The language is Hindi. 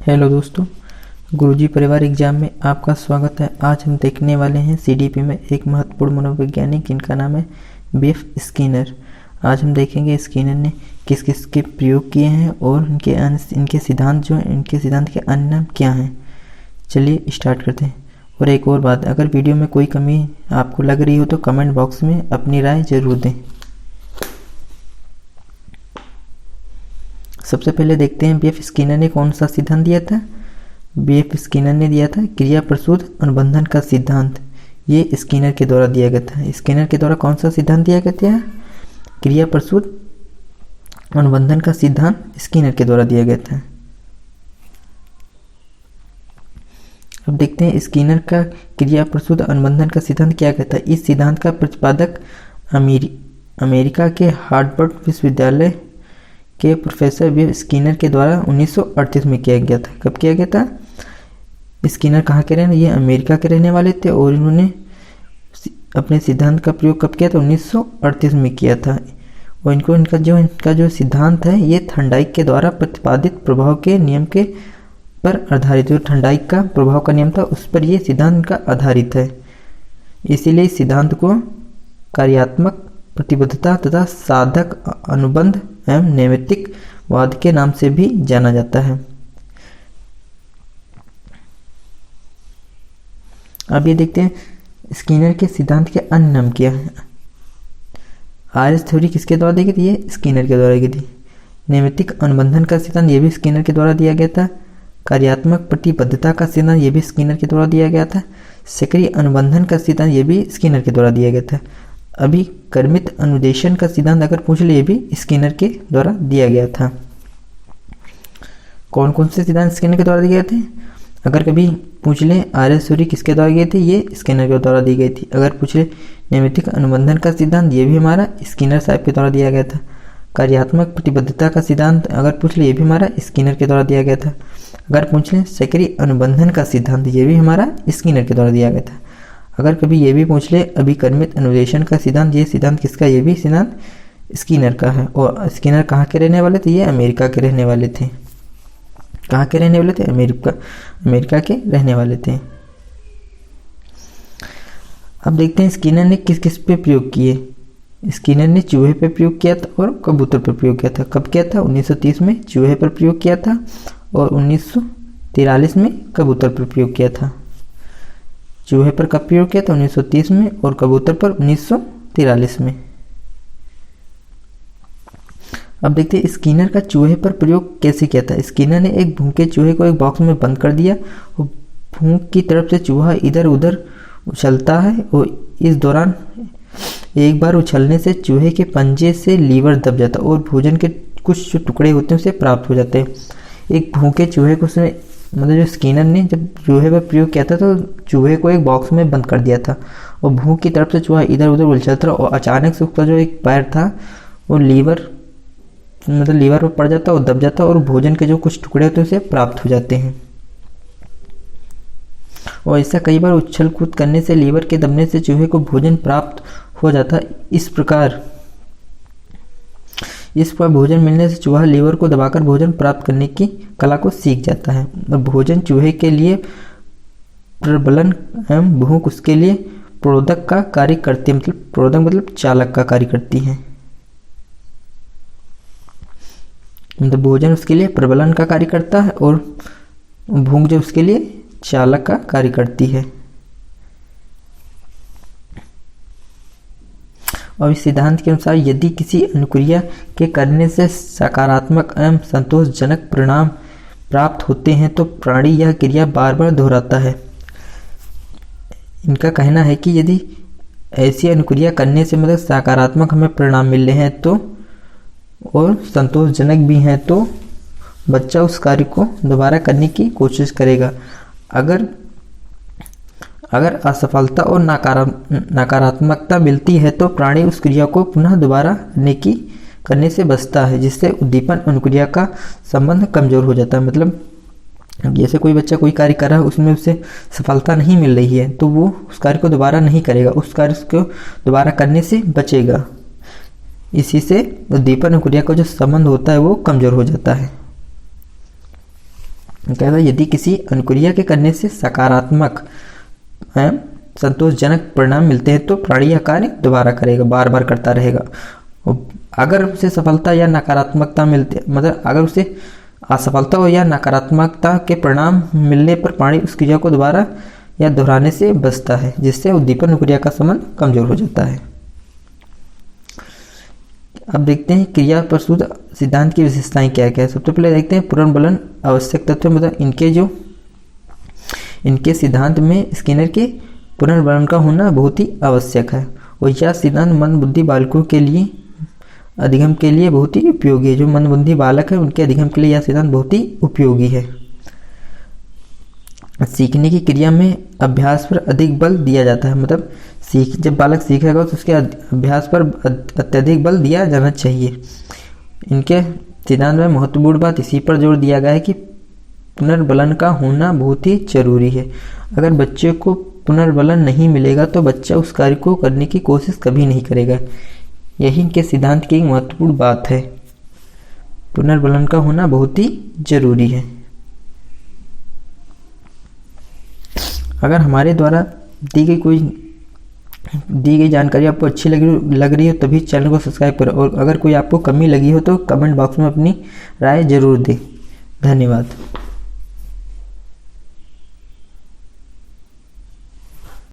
हेलो दोस्तों, गुरुजी परिवार एग्जाम में आपका स्वागत है। आज हम देखने वाले हैं सीडीपी में एक महत्वपूर्ण मनोवैज्ञानिक जिनका नाम है बीएफ स्किनर। आज हम देखेंगे स्किनर ने किस किस के प्रयोग किए हैं और इनके सिद्धांत इनके सिद्धांत के अन्य नाम क्या हैं। चलिए स्टार्ट करते हैं। और एक और बात, अगर वीडियो में कोई कमी आपको लग रही हो तो कमेंट बॉक्स में अपनी राय जरूर दें। सबसे पहले देखते हैं बीएफ स्किनर ने कौन सा सिद्धांत दिया था। बीएफ स्किनर ने दिया था क्रिया प्रसूत अनुबंधन का सिद्धांत। ये स्किनर के द्वारा दिया गया था। स्किनर के द्वारा कौन सा सिद्धांत दिया गया था? क्रिया प्रसूत अनुबंधन का सिद्धांत स्किनर के द्वारा दिया गया था। अब देखते हैं स्किनर का क्रिया प्रसूत अनुबंधन का सिद्धांत क्या कहता है। इस सिद्धांत का प्रतिपादक अमेरिका के हार्वर्ड विश्वविद्यालय के प्रोफेसर बीएफ स्किनर के द्वारा 1938 में किया गया था। कब किया गया था? स्किनर कहाँ के रहने? ये अमेरिका के रहने वाले थे और इन्होंने अपने सिद्धांत का प्रयोग कब किया था? 1938 में किया था। और इनका जो सिद्धांत है ये थर्नडाइक के द्वारा प्रतिपादित प्रभाव के नियम के पर आधारित। जो थर्नडाइक का प्रभाव का नियम था उस पर यह सिद्धांत का आधारित है। इसीलिए इस सिद्धांत को कार्यात्मक प्रतिबद्धता तथा साधक अनुबंध एवं नैमित्तिकवाद के नाम से भी जाना जाता है। अब ये देखते हैं स्किनर के सिद्धांत के अन्य नाम क्या है। आरएस थ्योरी किसके द्वारा दी गई थी? ये स्किनर के द्वारा दी गई थी। नैमित्तिक अनुबंधन का सिद्धांत ये भी स्किनर के द्वारा दिया गया था। कार्यात्मक प्रतिबद्धता का सिद्धांत ये भी स्किनर के द्वारा दिया गया था। सक्रिय अनुबंधन का सिद्धांत ये भी स्किनर के द्वारा दिया गया था। अभी कर्मित अनुदेशन का सिद्धांत अगर पूछ ले, ये भी स्किनर के द्वारा दिया गया था। कौन कौन से सिद्धांत स्किनर के द्वारा दिए गए थे? अगर कभी पूछ ले आरएस थ्योरी किसके द्वारा दिए थे? ये स्किनर के द्वारा दी गई थी। अगर पूछ ले नैमित्तिक अनुबंधन का सिद्धांत, ये भी हमारा स्किनर साहब के द्वारा दिया गया था। कार्यात्मक प्रतिबद्धता का सिद्धांत अगर पूछ ले, ये भी हमारा स्किनर के द्वारा दिया गया था। अगर पूछ ले सक्रिय अनुबंधन का सिद्धांत, ये भी हमारा स्किनर के द्वारा दिया गया था। अगर कभी ये भी पूछ ले अभिकर्मित अनुदेशन का सिद्धांत, ये सिद्धांत किसका? ये भी सिद्धांत स्किनर का है। और स्किनर कहाँ के रहने वाले थे? ये अमेरिका के रहने वाले थे। कहाँ के रहने वाले थे? अमेरिका के रहने वाले थे। अब देखते हैं स्किनर ने किस किस पे प्रयोग किए। स्किनर ने चूहे पे प्रयोग किया था और कबूतर पर प्रयोग किया था। कब किया था? 1930 में चूहे पर प्रयोग किया था और 1943 में कबूतर पर प्रयोग किया था। चूहे पर कब प्रयोग किया था? 1930 में और कबूतर पर 1943 में। अब देखते हैं स्किनर का चूहे पर प्रयोग कैसे किया था। स्किनर ने एक भूखे चूहे को एक बॉक्स में बंद कर दिया और भूख की तरफ से चूहा इधर उधर उछलता है और इस दौरान एक बार उछलने से चूहे के पंजे से लीवर दब जाता है और भोजन के कुछ जो टुकड़े होते हैं उसे प्राप्त हो जाते हैं। एक भूखे चूहे को उसने जो स्किनर ने जब चूहे पर प्रयोग किया था तो चूहे को एक बॉक्स में बंद कर दिया था और भूख की तरफ से चूहा इधर उधर उछलता रहा और अचानक से उसका जो एक पैर था वो लीवर पर पड़ जाता और दब जाता और भोजन के जो कुछ टुकड़े होते हैं उसे प्राप्त हो जाते हैं। और ऐसा कई बार उछल कूद करने से लीवर के दबने से चूहे को भोजन प्राप्त हो जाता। इस प्रकार भोजन मिलने से चूहा लीवर को दबाकर भोजन प्राप्त करने की कला को सीख जाता है। भोजन चूहे के लिए प्रबलन एवं भूख उसके लिए प्रोदक का कार्य करती है। प्रोदक मतलब चालक का कार्य करती है। भोजन उसके लिए प्रबलन का कार्य करता है और भूख जो उसके लिए चालक का कार्य करती है। और इस सिद्धांत के अनुसार यदि किसी अनुक्रिया के करने से सकारात्मक एवं संतोषजनक परिणाम प्राप्त होते हैं तो प्राणी यह क्रिया बार बार दोहराता है। इनका कहना है कि यदि ऐसी अनुक्रिया करने से मतलब सकारात्मक हमें परिणाम मिल रहे हैं तो और संतोषजनक भी हैं तो बच्चा उस कार्य को दोबारा करने की कोशिश करेगा। अगर असफलता और नकारात्मकता मिलती है तो प्राणी उस क्रिया को पुनः दोबारा करने से बचता है, जिससे उद्दीपन अनुक्रिया का संबंध कमजोर हो जाता है। मतलब जैसे कोई बच्चा कोई कार्य कर रहा है, उसमें उसे सफलता नहीं मिल रही है तो वो उस कार्य को दोबारा नहीं करेगा, उस कार्य को दोबारा करने से बचेगा। इसी से उद्दीपन और क्रिया का जो संबंध होता है वो कमजोर हो जाता है। कहता है यदि किसी अनुक्रिया के करने से सकारात्मक संतोषजनक परिणाम मिलते हैं तो प्राणी यह कार्य दोबारा करेगा, बार बार करता रहेगा। अगर उसे सफलता या नकारात्मकता मिलती, मतलब अगर उसे असफलता हो या नकारात्मकता के परिणाम मिलने पर प्राणी उस क्रिया को दोबारा या दोहराने से बचता है, जिससे उद्दीपन क्रिया का संबंध कमजोर हो जाता है। अब देखते हैं क्रिया प्रसूत सिद्धांत की विशेषताएं क्या क्या है। सबसे पहले देखते हैं पुनर्बलन आवश्यक तत्व, मतलब इनके सिद्धांत में स्किनर के पुनर्बलन का होना बहुत ही आवश्यक है और यह सिद्धांत मंदबुद्धि बालकों के लिए अधिगम के लिए बहुत ही उपयोगी है। जो मंदबुद्धि बालक है उनके अधिगम के लिए यह सिद्धांत बहुत ही उपयोगी है। सीखने की क्रिया में अभ्यास पर अधिक बल दिया जाता है, मतलब जब बालक सीखेगा तो उसके अभ्यास पर अत्यधिक बल दिया जाना चाहिए। इनके सिद्धांत में महत्वपूर्ण बात इसी पर जोर दिया गया है कि पुनर्बलन का होना बहुत ही जरूरी है। अगर बच्चे को पुनर्बलन नहीं मिलेगा तो बच्चा उस कार्य को करने की कोशिश कभी नहीं करेगा। यही इनके सिद्धांत की एक महत्वपूर्ण बात है, पुनर्बलन का होना बहुत ही जरूरी है। अगर हमारे द्वारा दी गई जानकारी आपको अच्छी लग रही हो तभी चैनल को सब्सक्राइब करो और अगर कोई आपको कमी लगी हो तो कमेंट बॉक्स में अपनी राय जरूर दें। धन्यवाद।